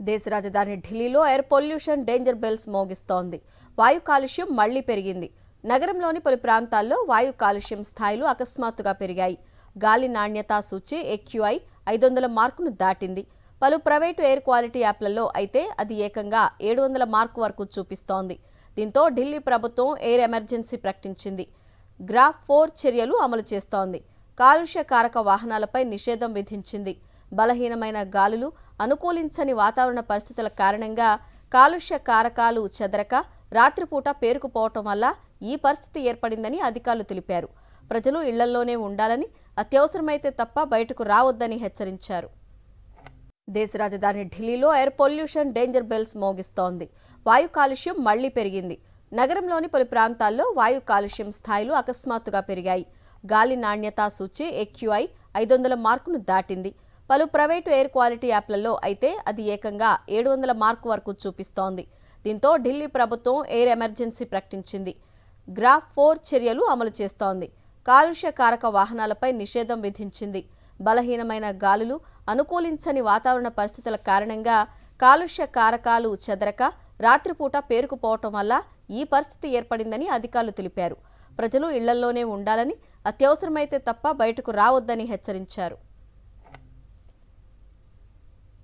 దేశ రాజధాని ఢిల్లీలో ఎయిర్ పొల్యూషన్ డేంజర్ బెల్స్ మోగిస్తోంది. వాయు కాలుష్యం మళ్లీ పెరిగింది. నగరంలోని పలు ప్రాంతాల్లో వాయు కాలుష్యం స్థాయిలు అకస్మాత్తుగా పెరిగాయి. గాలి నాణ్యతా సూచి AQI 500 మార్కును దాటింది. పలు ప్రైవేటు ఎయిర్ క్వాలిటీ యాప్లలో అయితే అది ఏకంగా 700 మార్కు వరకు చూపిస్తోంది. దీంతో ఢిల్లీ ప్రభుత్వం ఎయిర్ ఎమర్జెన్సీ ప్రకటించింది. గ్రాఫ్ 4 చర్యలు అమలు చేస్తోంది. కాలుష్య కారక వాహనాలపై నిషేధం విధించింది. బలహీనమైన గాలులు, అనుకూలించని వాతావరణ పరిస్థితుల కారణంగా కాలుష్య కారకాలు చెదరక రాత్రిపూట పేరుకుపోవటం వల్ల ఈ పరిస్థితి ఏర్పడిందని అధికారులు తెలిపారు. ప్రజలు ఇళ్లల్లోనే ఉండాలని, అత్యవసరమైతే తప్ప బయటకు రావద్దని హెచ్చరించారు. దేశ రాజధాని ఢిల్లీలో ఎయిర్ పొల్యూషన్ డేంజర్ బెల్స్ మోగిస్తోంది. వాయు కాలుష్యం మళ్లీ పెరిగింది. నగరంలోని పలు ప్రాంతాల్లో వాయు కాలుష్యం స్థాయిలు అకస్మాత్తుగా పెరిగాయి. గాలి నాణ్యతా సూచి AQI 500 మార్కును దాటింది. పలు ప్రైవేటు ఎయిర్ క్వాలిటీ యాప్లలో అయితే అది ఏకంగా 700 మార్కు వరకు చూపిస్తోంది. దీంతో ఢిల్లీ ప్రభుత్వం ఎయిర్ ఎమర్జెన్సీ ప్రకటించింది. గ్రాఫ్ 4 చర్యలు అమలు చేస్తోంది. కాలుష్య కారక వాహనాలపై నిషేధం విధించింది. బలహీనమైన గాలులు, అనుకూలించని వాతావరణ పరిస్థితుల కారణంగా కాలుష్య కారకాలు చెదరక రాత్రిపూట పేరుకుపోవటం వల్ల ఈ పరిస్థితి ఏర్పడిందని అధికారులు తెలిపారు. ప్రజలు ఇళ్లల్లోనే ఉండాలని, అత్యవసరమైతే తప్ప బయటకు రావద్దని హెచ్చరించారు.